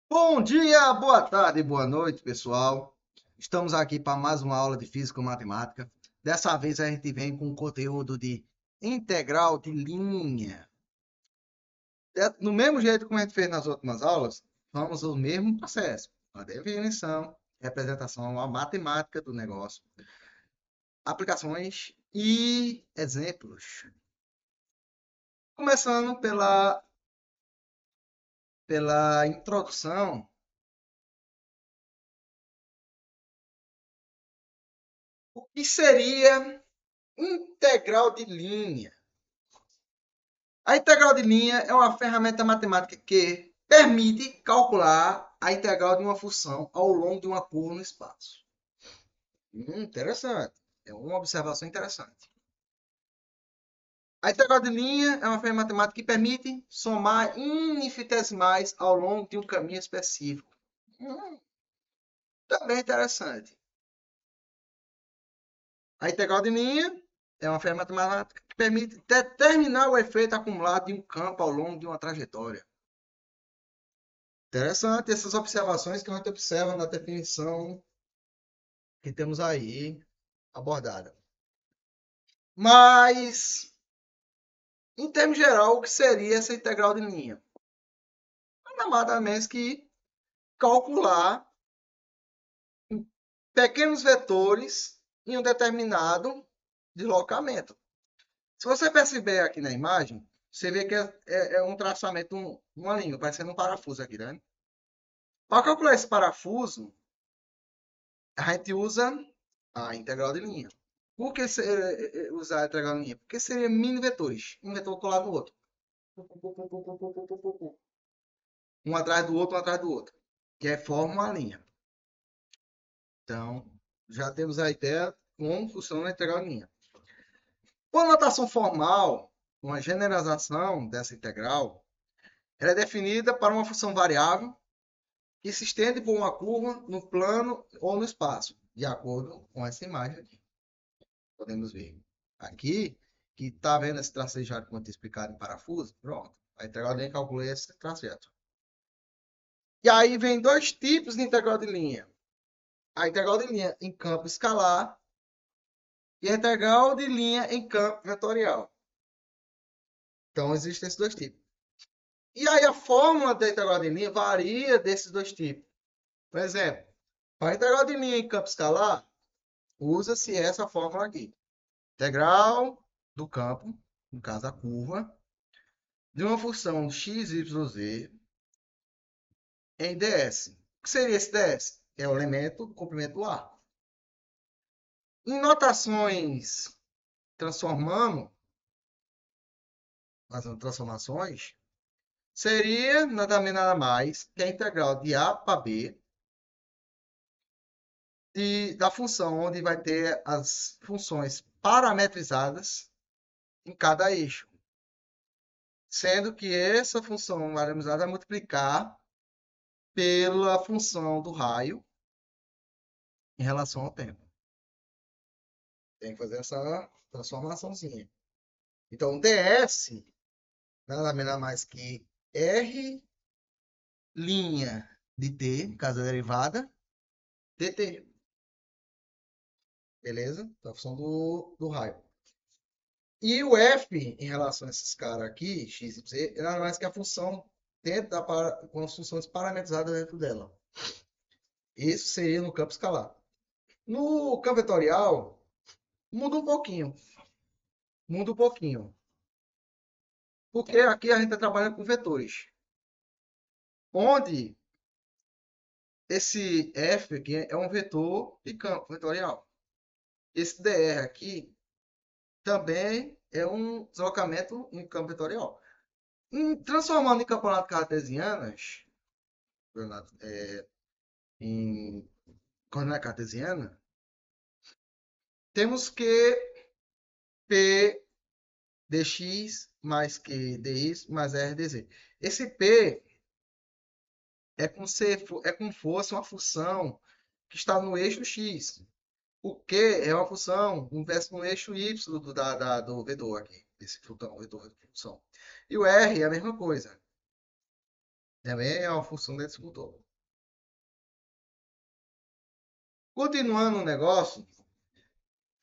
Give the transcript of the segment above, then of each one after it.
Bom dia, boa tarde, boa noite, pessoal. Estamos aqui para mais uma aula de Física-Matemática. Dessa vez a gente vem com conteúdo de integral de linha. No mesmo jeito como a gente fez nas últimas aulas, vamos ao mesmo processo. A definição, representação, a matemática do negócio, aplicações e exemplos. Começando pela introdução. O que seria integral de linha? A integral de linha é uma ferramenta matemática que permite calcular a integral de uma função ao longo de uma curva no espaço. Interessante. É uma observação interessante. A integral de linha é uma ferramenta matemática que permite somar infinitesimais ao longo de um caminho específico. Também interessante. A integral de linha é uma ferramenta matemática que permite determinar o efeito acumulado de um campo ao longo de uma trajetória. Interessante essas observações que a gente observa na definição que temos aí abordada. Mas, em termos geral, o que seria essa integral de linha? Nada menos que calcular pequenos vetores em um determinado deslocamento. Se você perceber aqui na imagem, você vê que é um traçamento, uma linha, parecendo um parafuso aqui, né? Para calcular esse parafuso, a gente usa a integral de linha. Por que usar a integral de linha? Porque seria mini vetores, um vetor colado no outro. Um atrás do outro, um atrás do outro. Que é forma uma linha. Então, já temos a ideia como funciona a integral de linha. Com a notação formal, uma generalização dessa integral, ela é definida para uma função variável que se estende por uma curva no plano ou no espaço, de acordo com essa imagem aqui. Podemos ver aqui que está vendo esse tracejado quanto explicado em parafuso. Pronto. A integral de linha calcula esse trajeto. E aí vem dois tipos de integral de linha. A integral de linha em campo escalar e a integral de linha em campo vetorial. Então, existem esses dois tipos. E aí a fórmula da integral de linha varia desses dois tipos. Por exemplo, para a integral de linha em campo escalar, usa-se essa fórmula aqui. Integral do campo, no caso a curva, de uma função x, y, z em ds. O que seria esse ds? É o elemento do comprimento do ar. Em notações transformando, fazendo transformações, seria nada menos nada mais que a integral de A para B da função onde vai ter as funções parametrizadas em cada eixo. Sendo que essa função parametrizada vai multiplicar pela função do raio em relação ao tempo. Tem que fazer essa transformaçãozinha. Então, ds nada menos nada mais que R' de t, caso da derivada, dt. Beleza? Então, a função do raio. E o f, em relação a esses caras aqui, x e z, é nada mais que a função dentro com as funções parametrizadas dentro dela. Isso seria no campo escalar. No campo vetorial, muda um pouquinho. Muda um pouquinho. Porque aqui a gente está trabalhando com vetores. Onde esse f aqui é um vetor de campo vetorial. Esse dr aqui também é um deslocamento em campo vetorial. Transformando em camponato cartesianas, em coordenada cartesiana, temos que P dx mais Q dx mais R dz. Esse P é como se fosse uma função que está no eixo x. O Q é uma função inversa no eixo y do vetor aqui, esse vetor de função. E o R é a mesma coisa. Também é uma função desse motor. Continuando o negócio,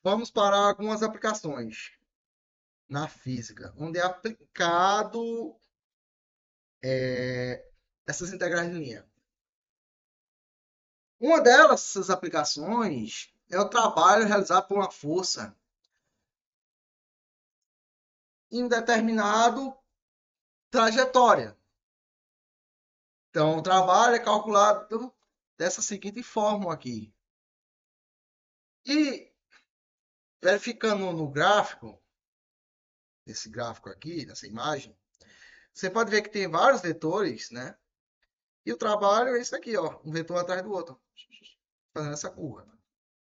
vamos para algumas aplicações na física, onde é aplicado essas integrais de linha. Uma delas, essas aplicações, é o trabalho realizado por uma força em determinado trajetória. Então, o trabalho é calculado dessa seguinte forma aqui. E verificando no gráfico, esse gráfico aqui, nessa imagem, você pode ver que tem vários vetores, né? E o trabalho é isso aqui, ó, um vetor atrás do outro, fazendo essa curva.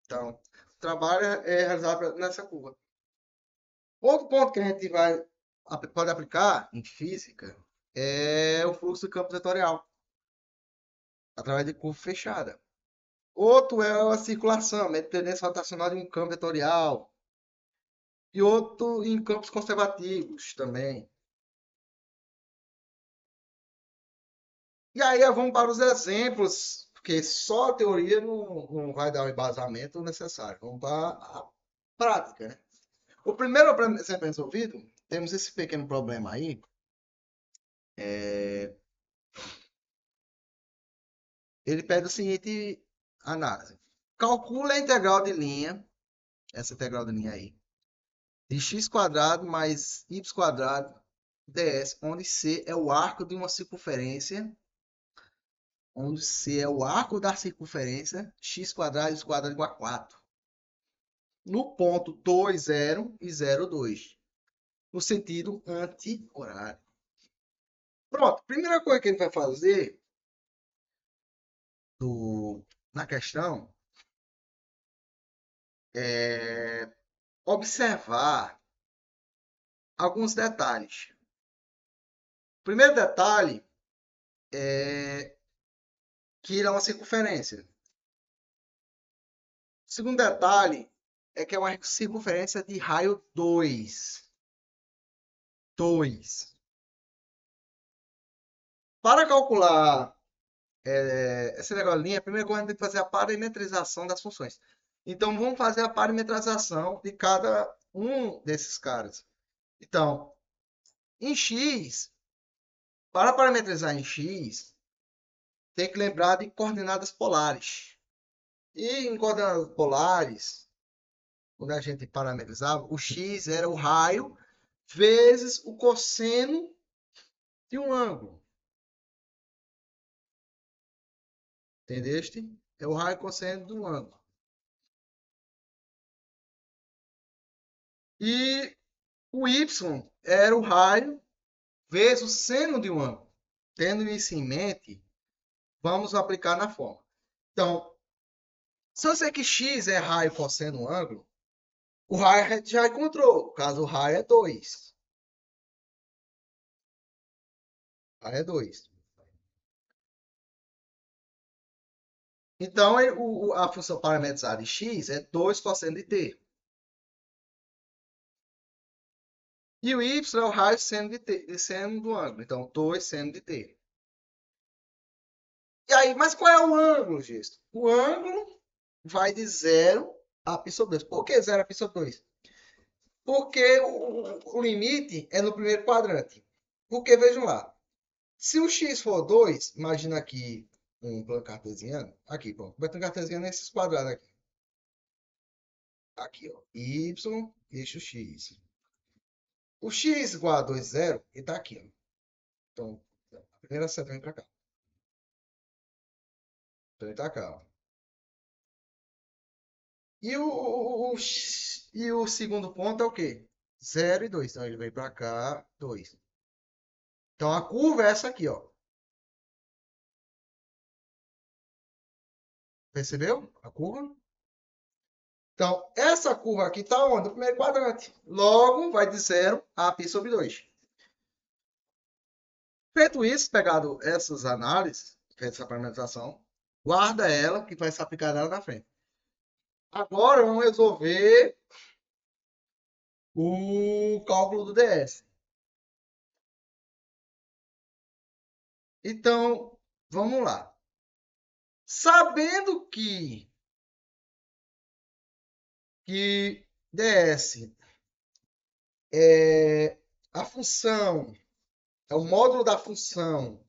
Então, o trabalho é realizado nessa curva. Outro ponto que a gente pode aplicar em física é o fluxo de campo vetorial, através de curva fechada. Outro é a circulação, a tendência rotacional de um campo vetorial. E outro em campos conservativos também. E aí vamos para os exemplos, porque só a teoria não vai dar o embasamento necessário. Vamos para a prática, né? O primeiro exemplo resolvido, temos esse pequeno problema aí. Ele pede o seguinte análise. Calcula a integral de linha, essa integral de linha aí, de x quadrado mais y quadrado ds, onde c é o arco de uma circunferência, onde C é o arco da circunferência, x quadrado e quadrado igual a 4. No ponto 2, 0 e 0, 2. No sentido anti-horário. Pronto, primeira coisa que a gente vai fazer na questão é observar alguns detalhes. O primeiro detalhe é que ele é uma circunferência. O segundo detalhe é que é uma circunferência de raio 2. 2. Para calcular essa negócio de linha, a primeira coisa a gente tem que fazer a parametrização das funções. Então, vamos fazer a parametrização de cada um desses caras. Então, em x, para parametrizar em x, tem que lembrar de coordenadas polares. E em coordenadas polares, quando a gente parametrizava, o x era o raio vezes o cosseno de um ângulo. Entendeste? É o raio cosseno de um ângulo. E o y era o raio vezes o seno de um ângulo. Tendo isso em mente, vamos aplicar na forma. Então, se eu sei que x é raio cosseno ângulo, o raio a gente já encontrou. No caso, o raio é 2. Raio é 2. Então, a função parametrizada de x é 2 cosseno de t. E o y é o raio seno de seno do ângulo. Então, 2 seno de t. E aí, mas qual é o ângulo, Gisto? O ângulo vai de 0 a π sobre 2. Por que 0 a π sobre 2? Porque o limite é no primeiro quadrante. Porque, vejam lá, se o x for 2, imagina aqui um plano cartesiano. Aqui, pronto. O plano cartesiano é esses quadrados aqui. Aqui, ó. Y, eixo x. O x igual a 2, 0, ele está aqui, ó. Então, a primeira seta vem para cá. Então, ele está cá, ó. E o segundo ponto é o quê? 0 e 2. Então, ele vem para cá, 2. Então, a curva é essa aqui, ó. Percebeu a curva? Então, essa curva aqui está onde? No primeiro quadrante. Logo, vai de 0 a π sobre 2. Feito isso, pegado essas análises, feita essa parametrização, guarda ela, que vai ser aplicada lá na frente. Agora, vamos resolver o cálculo do DS. Então, vamos lá. Sabendo que ds é a função, é o módulo da função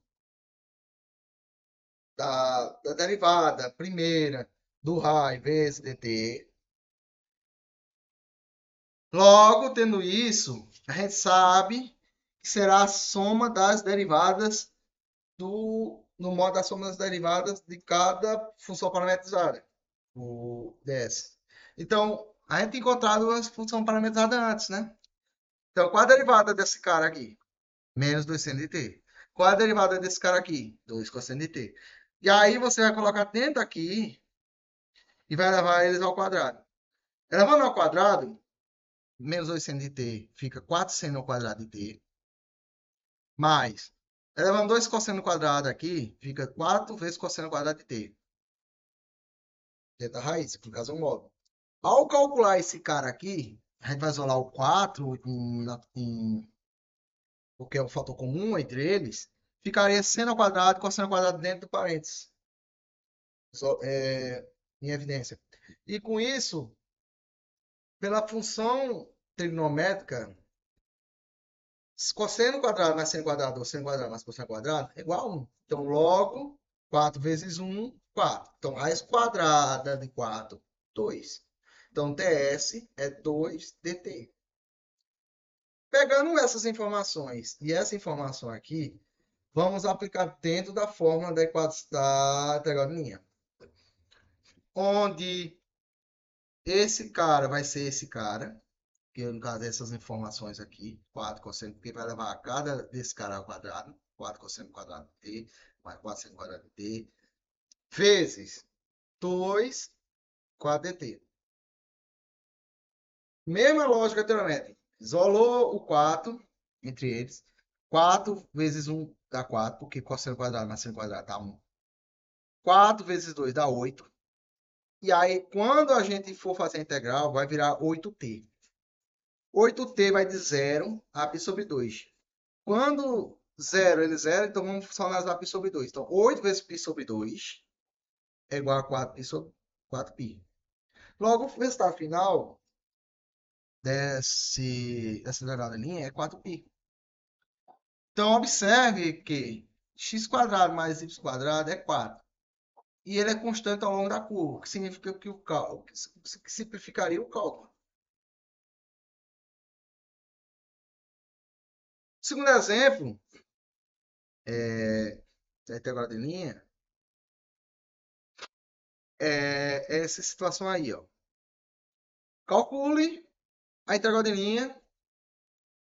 da derivada primeira do raio vezes dt. Logo, tendo isso, a gente sabe que será a soma das derivadas no modo da soma das derivadas de cada função parametrizada, o ds. Então, a gente tem encontrado a função parametrizada antes, né? Então, qual a derivada desse cara aqui? Menos 2 seno de t. Qual a derivada desse cara aqui? 2 cosseno de t. E aí você vai colocar dentro aqui e vai levar eles ao quadrado. Elevando ao quadrado, menos 2 seno de t fica 4 seno ao quadrado de t. Mais, elevando 2 cosseno quadrado aqui, fica 4 vezes cosseno quadrado de t. Dentro da raiz, por causa do módulo. Ao calcular esse cara aqui, a gente vai isolar o 4 porque é o fator comum entre eles, ficaria seno ao quadrado e cosseno ao quadrado dentro do parênteses. Em evidência. E com isso, pela função trigonométrica, cosseno quadrado mais seno quadrado ou seno quadrado mais cosseno quadrado é igual a 1. Então, logo, 4 vezes 1, 4. Então, raiz quadrada de 4, 2. Então, ts é 2 dt. Pegando essas informações e essa informação aqui, vamos aplicar dentro da fórmula da integral de linha. Onde esse cara vai ser esse cara, que no caso dessas informações aqui, 4 cosseno, porque vai levar a cada desse cara ao quadrado, 4 cosseno quadrado de t, mais 4 seno quadrado de t, vezes 2 quadro dt. Mesma lógica anteriormente. Isolou o 4 entre eles. 4 vezes 1 dá 4, porque cosseno quadrado mais seno quadrado dá 1. 4 vezes 2 dá 8. E aí, quando a gente for fazer a integral, vai virar 8t. 8t vai de 0 a π sobre 2. Quando 0 ele é 0, então vamos funcionalizar π sobre 2. Então, 8 vezes π sobre 2 é igual a 4π sobre 4π. Logo, o resultado final dessa integrada linha é 4π. Então, observe que x quadrado mais y quadrado é 4. E ele é constante ao longo da curva, o que significa que o cálculo, que simplificaria o cálculo. O segundo exemplo da integral de linha é essa situação aí, ó. Calcule a integral de linha,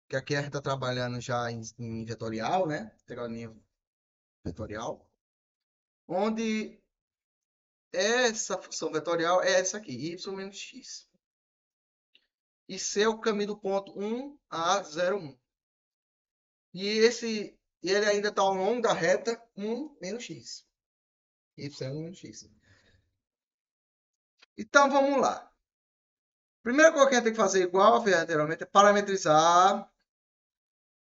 que aqui a gente está trabalhando já em vetorial, né? Integral de linha vetorial, onde essa função vetorial é essa aqui, y menos x. E C é o caminho do ponto 1 a 0, 1. E ele ainda está ao longo da reta 1 menos x. Y é 1 menos x. Então, vamos lá. Primeira coisa que a gente tem que fazer, igual a fez anteriormente, é parametrizar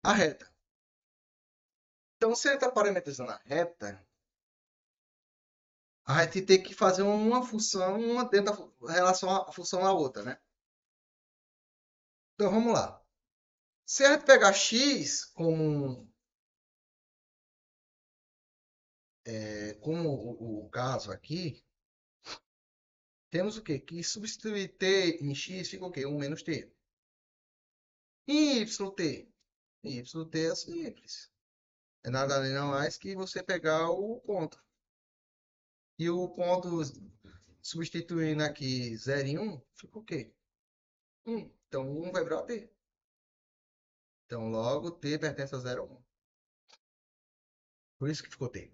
a reta. Então, se a gente está parametrizando a reta, a gente tem que fazer uma função, uma dentro da relação à função à outra, né? Então, vamos lá. Se a gente pegar x como o caso aqui, temos o quê? Que substituir t em x fica o quê? 1 menos t. E yt? Yt é simples. É nada além não mais que você pegar o ponto. E o ponto substituindo aqui 0 em 1, fica o quê? 1. Então, 1 vai virar t. Então, logo, t pertence a 0 a 1. Por isso que ficou t.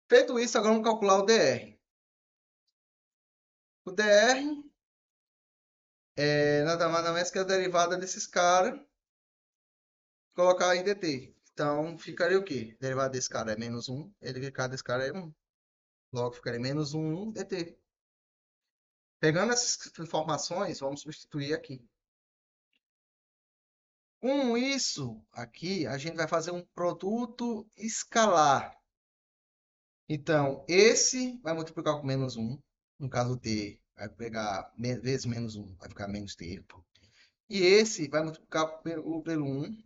Feito isso, agora vamos calcular o dr. O dr é nada mais nada menos que a derivada desses caras, colocar em dt. Então, ficaria o quê? A derivada desse cara é menos 1, a derivada desse cara é 1. Logo, ficaria menos 1 dt. Pegando essas informações, vamos substituir aqui. Com isso aqui, a gente vai fazer um produto escalar. Então, esse vai multiplicar com menos um. No caso t, vai pegar vezes menos um, vai ficar menos t. E esse vai multiplicar pelo 1.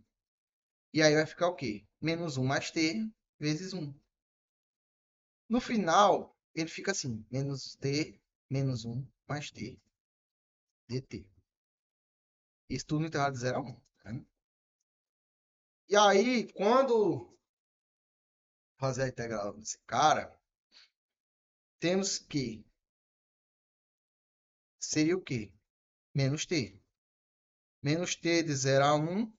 E aí vai ficar o quê? Menos um mais t vezes um. No final, ele fica assim, menos t menos um mais t dt. Isso tudo no intervalo de 0 a 1. Tá vendo? E aí, quando fazer a integral desse cara, temos que seria o quê? Menos t. Menos t de 0 a 1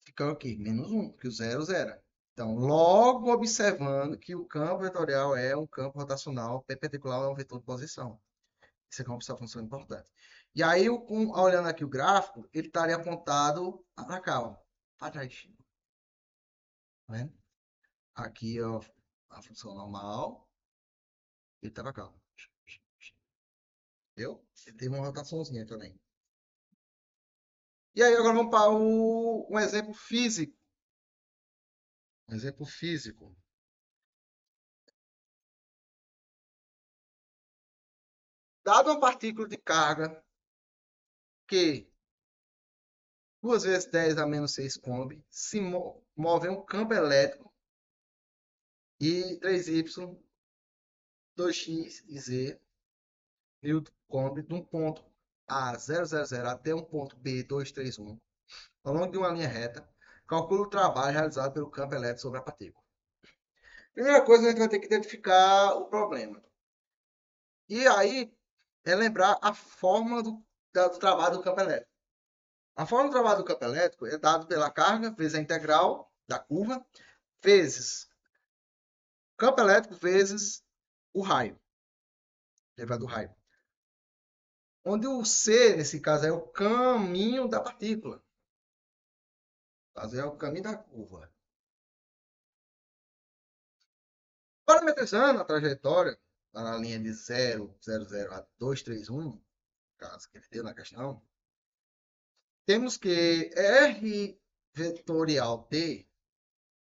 fica o quê? Menos 1, porque o zero zera. Então, logo observando que o campo vetorial é um campo rotacional perpendicular a um vetor de posição. Isso aqui é uma função importante. E aí, olhando aqui o gráfico, ele estaria apontado para cá, ó, para trás. Tá vendo? Aqui, ó, a função normal, ele está para cá. Entendeu? Ele tem uma rotaçãozinha também. E aí, agora vamos para um exemplo físico. Um exemplo físico. Dado uma partícula de carga que 2 vezes 10 a menos 6 coulomb se move em um campo elétrico e 3y, 2x e z Newton Coulomb de um ponto A000 até um ponto B231 ao longo de uma linha reta, calcula o trabalho realizado pelo campo elétrico sobre a partícula. Primeira coisa, a gente vai ter que identificar o problema. E aí, é lembrar a forma do trabalho do campo elétrico. A forma do trabalho do campo elétrico é dado pela carga vezes a integral da curva, vezes campo elétrico vezes o raio. Lembrar do raio. Onde o C, nesse caso, é o caminho da partícula. Fazer o caminho da curva. Parametrizando a trajetória na linha de 0, 0, 0 a 2, 3, 1, caso que ele deu na questão, temos que R vetorial T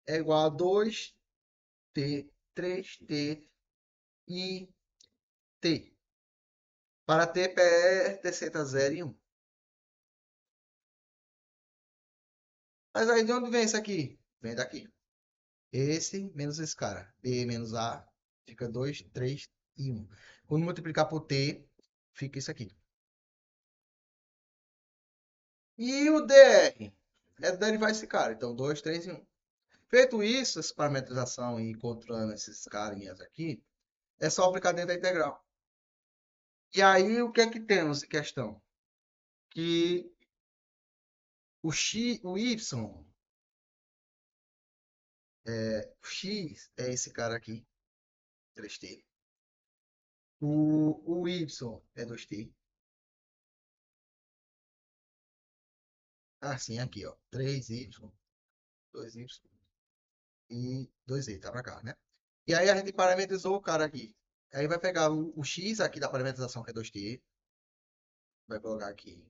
é igual a 2T, 3T e T. Para T perto de 0 e 1. Mas aí de onde vem isso aqui? Vem daqui. Esse menos esse cara. B menos A fica 2, 3 e 1. Quando multiplicar por T, fica isso aqui. E o DR é derivar esse cara. Então, 2, 3 e 1. Feito isso, essa parametrização e encontrando esses carinhas aqui, é só aplicar dentro da integral. E aí, o que é que temos em questão? Que o x, o y, o x é esse cara aqui, 3t. O y é 2t. Assim, aqui, ó, 3y, 2y e 2z, tá pra cá, né? E aí a gente parametrizou o cara aqui. Aí vai pegar o x aqui da parametrização, que é 2t, vai colocar aqui.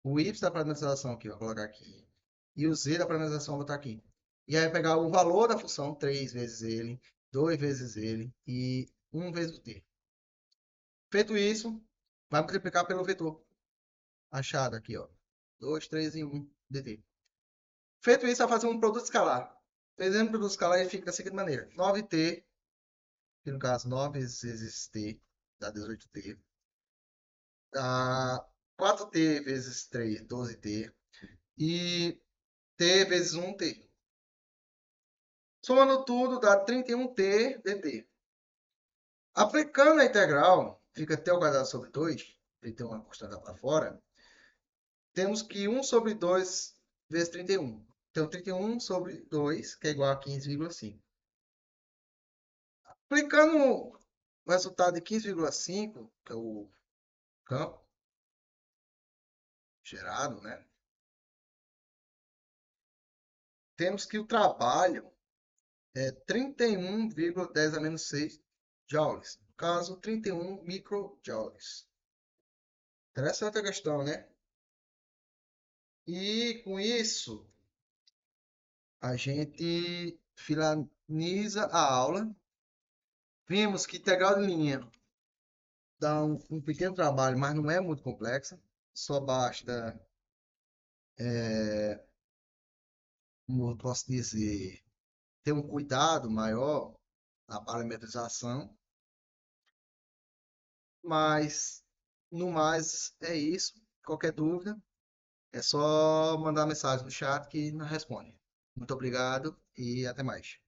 O y da parametrização aqui, vai colocar aqui. E o z da parametrização, vai botar aqui. E aí vai pegar o valor da função, 3 vezes ele, 2 vezes ele e 1 vezes o t. Feito isso, vai multiplicar pelo vetor achado aqui, ó. 2, 3 e 1 dt. Feito isso, vai fazer um produto escalar. Fazendo um produto escalar, ele fica da seguinte maneira. 9t, que no caso 9 vezes t, dá 18t. Dá 4t vezes 3, 12t. E t vezes 1t. Somando tudo, dá 31t dt. Aplicando a integral, fica t ao quadrado sobre 2, ele tem uma constante para fora, temos que 1 sobre 2 vezes 31. Então, 31 sobre 2, que é igual a 15,5. Aplicando o resultado de 15,5, que é o campo gerado, né? Temos que o trabalho é 31,10 a menos 6 joules. No caso, 31 microjoules. Interessante a questão, né? E com isso, a gente finaliza a aula. Vimos que integral de linha dá um pequeno trabalho, mas não é muito complexa. Só basta, como eu posso dizer, ter um cuidado maior na parametrização. Mas, no mais, é isso. Qualquer dúvida, é só mandar mensagem no chat que nós responde. Muito obrigado e até mais.